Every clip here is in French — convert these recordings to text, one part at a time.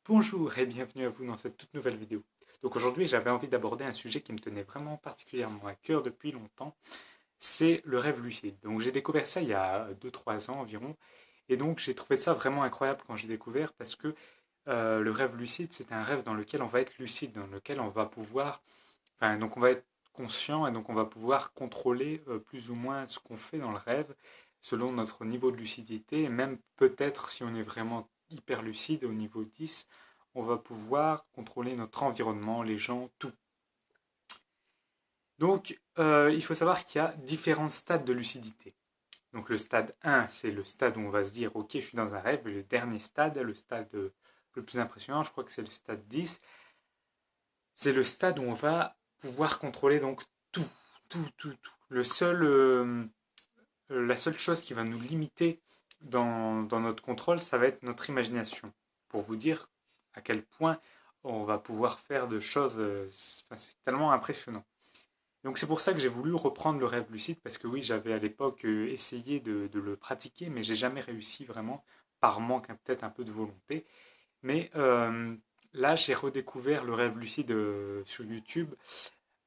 Bonjour et bienvenue à vous dans cette toute nouvelle vidéo. Donc aujourd'hui j'avais envie d'aborder un sujet qui me tenait vraiment particulièrement à cœur depuis longtemps, c'est le rêve lucide. Donc j'ai découvert ça il y a 2-3 ans environ, et donc j'ai trouvé ça vraiment incroyable quand j'ai découvert parce que le rêve lucide c'est un rêve dans lequel on va être lucide, dans lequel on va pouvoir, enfin donc on va être conscient et donc on va pouvoir contrôler plus ou moins ce qu'on fait dans le rêve selon notre niveau de lucidité, et même peut-être si on est vraiment hyper lucide au niveau 10, on va pouvoir contrôler notre environnement, les gens, tout. Donc, il faut savoir qu'il y a différents stades de lucidité. Donc, le stade 1, c'est le stade où on va se dire, ok, je suis dans un rêve. Le dernier stade, le stade le plus impressionnant, je crois que c'est le stade 10, c'est le stade où on va pouvoir contrôler donc tout, tout. La seule chose qui va nous limiter dans notre contrôle, ça va être notre imagination. Pour vous dire à quel point on va pouvoir faire de choses, enfin, c'est tellement impressionnant. Donc c'est pour ça que j'ai voulu reprendre le rêve lucide, parce que oui, j'avais à l'époque essayé de le pratiquer, mais j'ai jamais réussi vraiment, par manque peut-être un peu de volonté. Mais là, j'ai redécouvert le rêve lucide sur YouTube,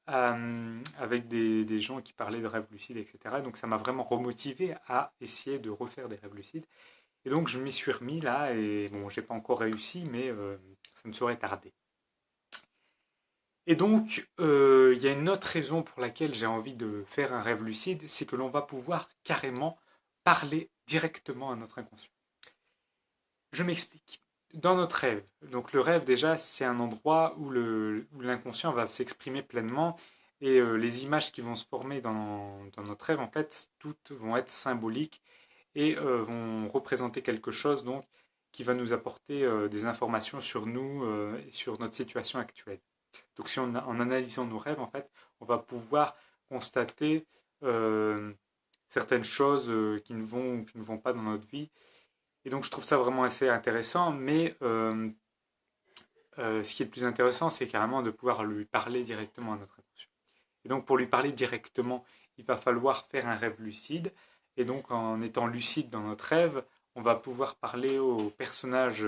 avec des gens qui parlaient de rêves lucides, etc. Donc ça m'a vraiment remotivé à essayer de refaire des rêves lucides. Et donc je m'y suis remis là, et bon, j'ai pas encore réussi, mais ça ne saurait tarder. Et donc, il y a une autre raison pour laquelle j'ai envie de faire un rêve lucide, c'est que l'on va pouvoir carrément parler directement à notre inconscient. Je m'explique. Dans notre rêve, donc le rêve déjà, c'est un endroit où l'inconscient va s'exprimer pleinement, et les images qui vont se former dans notre rêve, en fait, toutes vont être symboliques et vont représenter quelque chose donc qui va nous apporter des informations sur nous et sur notre situation actuelle. Donc si en analysant nos rêves, en fait, on va pouvoir constater euh, certaines choses qui ne vont pas dans notre vie. Et donc je trouve ça vraiment assez intéressant, mais ce qui est le plus intéressant, c'est carrément de pouvoir lui parler directement à notre inconscient. Et donc pour lui parler directement, il va falloir faire un rêve lucide. Et donc en étant lucide dans notre rêve, on va pouvoir parler aux personnages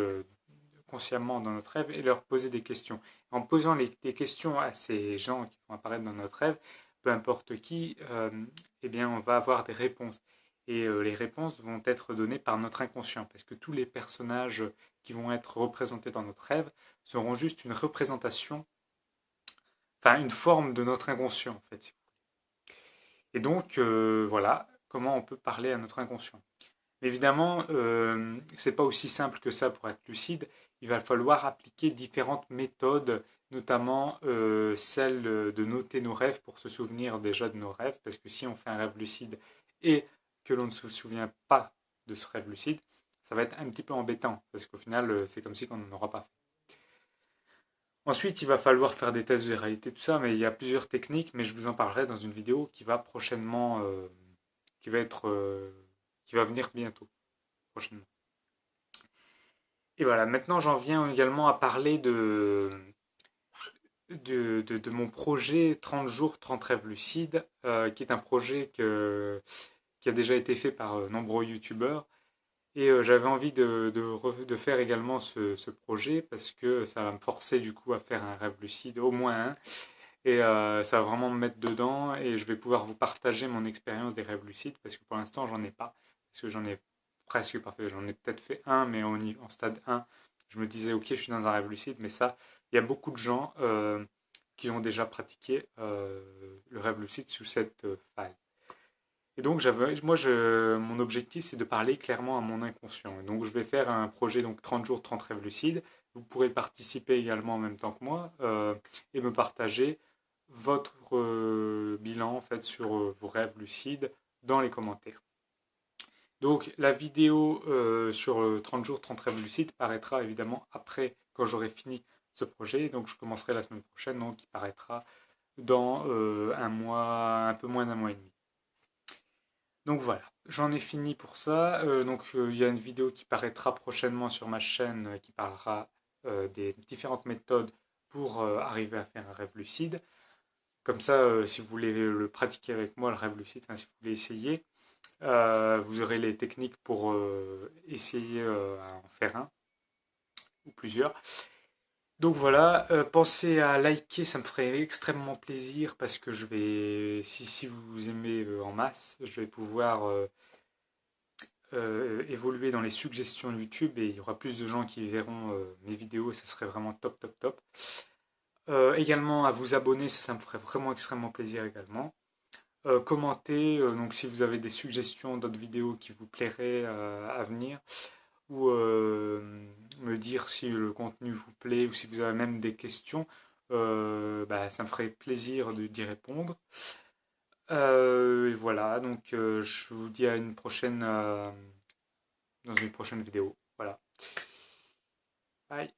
consciemment dans notre rêve et leur poser des questions. En posant des questions à ces gens qui vont apparaître dans notre rêve, peu importe qui, eh bien on va avoir des réponses. Et les réponses vont être données par notre inconscient, parce que tous les personnages qui vont être représentés dans notre rêve seront juste une représentation, enfin une forme de notre inconscient en fait. Et donc voilà comment on peut parler à notre inconscient. Mais évidemment, c'est pas aussi simple que ça pour être lucide. Il va falloir appliquer différentes méthodes, notamment celle de noter nos rêves pour se souvenir déjà de nos rêves, parce que si on fait un rêve lucide et que l'on ne se souvient pas de ce rêve lucide, ça va être un petit peu embêtant, parce qu'au final, c'est comme si on n'en aura pas fait. Ensuite, il va falloir faire des tests de réalité, tout ça, mais il y a plusieurs techniques, mais je vous en parlerai dans une vidéo qui va prochainement, qui va être, qui va venir bientôt, prochainement. Et voilà, maintenant j'en viens également à parler de mon projet 30 jours, 30 rêves lucides, qui est un projet qui a déjà été fait par nombreux youtubeurs. Et j'avais envie de faire également ce projet, parce que ça va me forcer du coup à faire un rêve lucide, au moins un. Et ça va vraiment me mettre dedans, et je vais pouvoir vous partager mon expérience des rêves lucides, parce que pour l'instant j'en ai pas, parce que j'en ai presque pas fait, j'en ai peut-être fait un, mais en stade 1, je me disais ok, je suis dans un rêve lucide, mais ça, il y a beaucoup de gens qui ont déjà pratiqué le rêve lucide sous cette phase. Et donc mon objectif c'est de parler clairement à mon inconscient. Et donc je vais faire un projet donc 30 jours, 30 rêves lucides. Vous pourrez participer également en même temps que moi, et me partager votre bilan en fait sur vos rêves lucides dans les commentaires. Donc la vidéo sur 30 jours, 30 rêves lucides paraîtra évidemment après, quand j'aurai fini ce projet. Donc je commencerai la semaine prochaine, donc qui paraîtra dans un mois, un peu moins d'un mois et demi. Donc voilà, j'en ai fini pour ça. Il y a une vidéo qui paraîtra prochainement sur ma chaîne, qui parlera des différentes méthodes pour arriver à faire un rêve lucide. Comme ça, si vous voulez le pratiquer avec moi, le rêve lucide, enfin, si vous voulez essayer, vous aurez les techniques pour essayer à en faire un. ou plusieurs. Donc voilà, pensez à liker, ça me ferait extrêmement plaisir parce que si vous aimez en masse, je vais pouvoir évoluer dans les suggestions YouTube et il y aura plus de gens qui verront mes vidéos et ça serait vraiment top, top, top. Également à vous abonner, ça me ferait vraiment extrêmement plaisir également. Commentez, donc si vous avez des suggestions d'autres vidéos qui vous plairaient à venir, ou me dire si le contenu vous plaît, ou si vous avez même des questions, ça me ferait plaisir d'y répondre. Et voilà, donc je vous dis à une prochaine, dans une prochaine vidéo. Voilà. Bye.